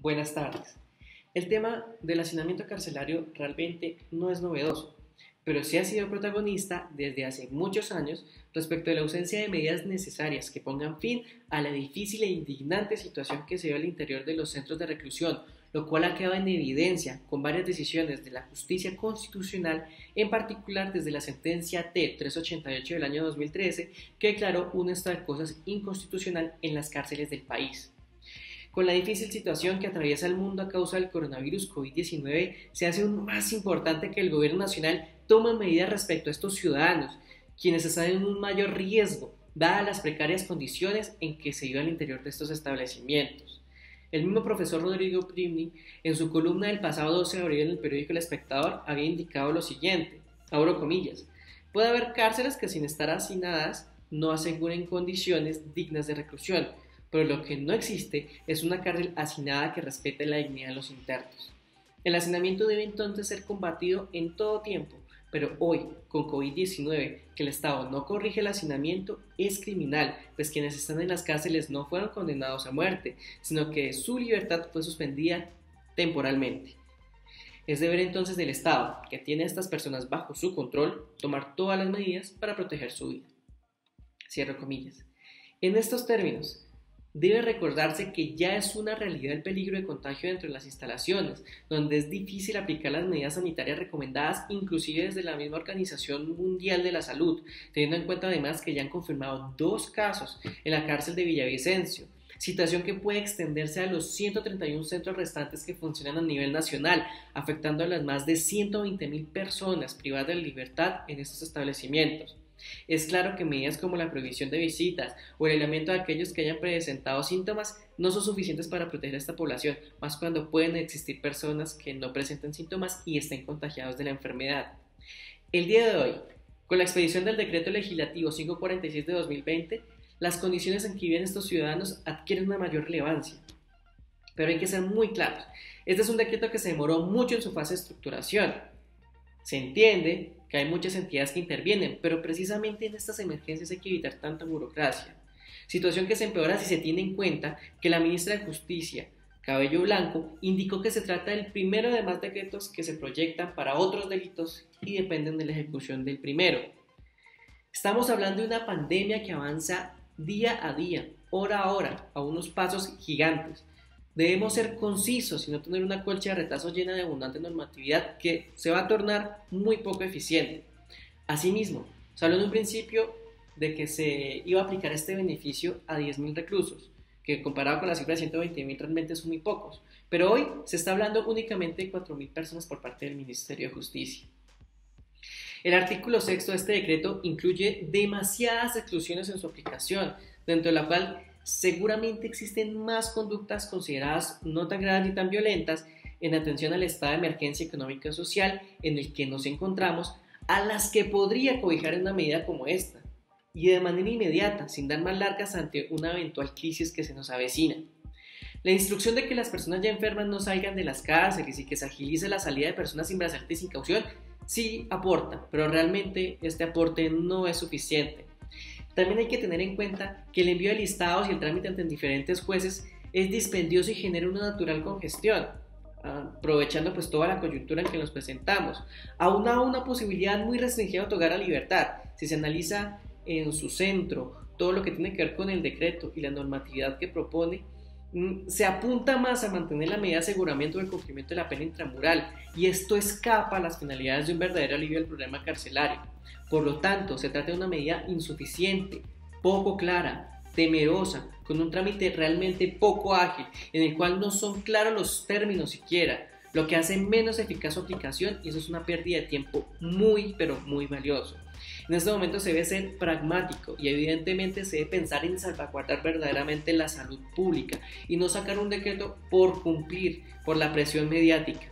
Buenas tardes. El tema del hacinamiento carcelario realmente no es novedoso, pero sí ha sido protagonista desde hace muchos años respecto a la ausencia de medidas necesarias que pongan fin a la difícil e indignante situación que se vive al interior de los centros de reclusión, lo cual ha quedado en evidencia con varias decisiones de la justicia constitucional, en particular desde la sentencia T-388 del año 2013, que declaró un estado de cosas inconstitucional en las cárceles del país. Con la difícil situación que atraviesa el mundo a causa del coronavirus COVID-19, se hace aún más importante que el gobierno nacional tome medidas respecto a estos ciudadanos, quienes están en un mayor riesgo, dadas las precarias condiciones en que se vive al interior de estos establecimientos. El mismo profesor Rodrigo Primni, en su columna del pasado 12 de abril en el periódico El Espectador, había indicado lo siguiente, abro comillas: puede haber cárceles que sin estar hacinadas no aseguren condiciones dignas de reclusión, pero lo que no existe es una cárcel hacinada que respete la dignidad de los internos. El hacinamiento debe entonces ser combatido en todo tiempo, pero hoy, con COVID-19, que el Estado no corrige el hacinamiento, es criminal, pues quienes están en las cárceles no fueron condenados a muerte, sino que su libertad fue suspendida temporalmente. Es deber entonces del Estado, que tiene a estas personas bajo su control, tomar todas las medidas para proteger su vida. Cierro comillas. En estos términos, debe recordarse que ya es una realidad el peligro de contagio dentro de las instalaciones, donde es difícil aplicar las medidas sanitarias recomendadas inclusive desde la misma Organización Mundial de la Salud, teniendo en cuenta además que ya han confirmado 2 casos en la cárcel de Villavicencio, situación que puede extenderse a los 131 centros restantes que funcionan a nivel nacional, afectando a las más de 120.000 personas privadas de libertad en estos establecimientos. Es claro que medidas como la prohibición de visitas o el aislamiento de aquellos que hayan presentado síntomas no son suficientes para proteger a esta población, más cuando pueden existir personas que no presenten síntomas y estén contagiados de la enfermedad. El día de hoy, con la expedición del Decreto Legislativo 546 de 2020, las condiciones en que viven estos ciudadanos adquieren una mayor relevancia. Pero hay que ser muy claros, este es un decreto que se demoró mucho en su fase de estructuración. Se entiende que hay muchas entidades que intervienen, pero precisamente en estas emergencias hay que evitar tanta burocracia. Situación que se empeora si se tiene en cuenta que la ministra de Justicia, Cabello Blanco, indicó que se trata del primero de más decretos que se proyectan para otros delitos y dependen de la ejecución del primero. Estamos hablando de una pandemia que avanza día a día, hora a hora, a unos pasos gigantes. Debemos ser concisos y no tener una colcha de retazos llena de abundante normatividad que se va a tornar muy poco eficiente. Asimismo, se habló en un principio de que se iba a aplicar este beneficio a 10.000 reclusos, que comparado con la cifra de 120.000 realmente son muy pocos, pero hoy se está hablando únicamente de 4.000 personas por parte del Ministerio de Justicia. El artículo 6 de este decreto incluye demasiadas exclusiones en su aplicación, dentro de la cual seguramente existen más conductas consideradas no tan graves ni tan violentas en atención al estado de emergencia económica y social en el que nos encontramos, a las que podría cobijar en una medida como esta, y de manera inmediata, sin dar más largas ante una eventual crisis que se nos avecina. La instrucción de que las personas ya enfermas no salgan de las cárceles y que se agilice la salida de personas sin brazalete y sin caución sí aporta, pero realmente este aporte no es suficiente. También hay que tener en cuenta que el envío de listados y el trámite ante diferentes jueces es dispendioso y genera una natural congestión, aprovechando pues toda la coyuntura en que nos presentamos. Aunado a una posibilidad muy restringida de otorgar la libertad, si se analiza en su centro todo lo que tiene que ver con el decreto y la normatividad que propone, se apunta más a mantener la medida de aseguramiento del cumplimiento de la pena intramural, y esto escapa a las finalidades de un verdadero alivio del problema carcelario. Por lo tanto, se trata de una medida insuficiente, poco clara, temerosa, con un trámite realmente poco ágil, en el cual no son claros los términos siquiera, lo que hace menos eficaz su aplicación, y eso es una pérdida de tiempo muy, pero muy valioso. En este momento se debe ser pragmático y evidentemente se debe pensar en salvaguardar verdaderamente la salud pública y no sacar un decreto por cumplir, por la presión mediática.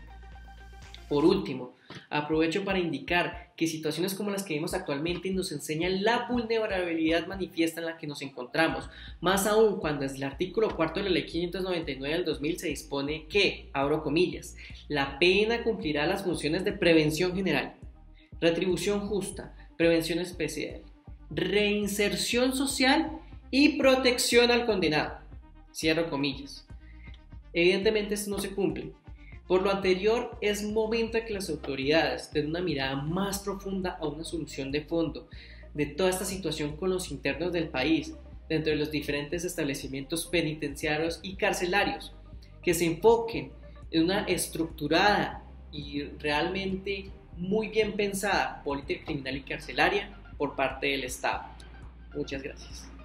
Por último, aprovecho para indicar que situaciones como las que vemos actualmente nos enseñan la vulnerabilidad manifiesta en la que nos encontramos, más aún cuando desde el artículo 4 de la Ley 599 del 2000 se dispone que, abro comillas, la pena cumplirá las funciones de prevención general, retribución justa, prevención especial, reinserción social y protección al condenado. Cierro comillas. Evidentemente esto no se cumple. Por lo anterior, es momento de que las autoridades den una mirada más profunda a una solución de fondo de toda esta situación con los internos del país, dentro de los diferentes establecimientos penitenciarios y carcelarios, que se enfoquen en una estructurada y realmente muy bien pensada política criminal y carcelaria por parte del Estado. Muchas gracias.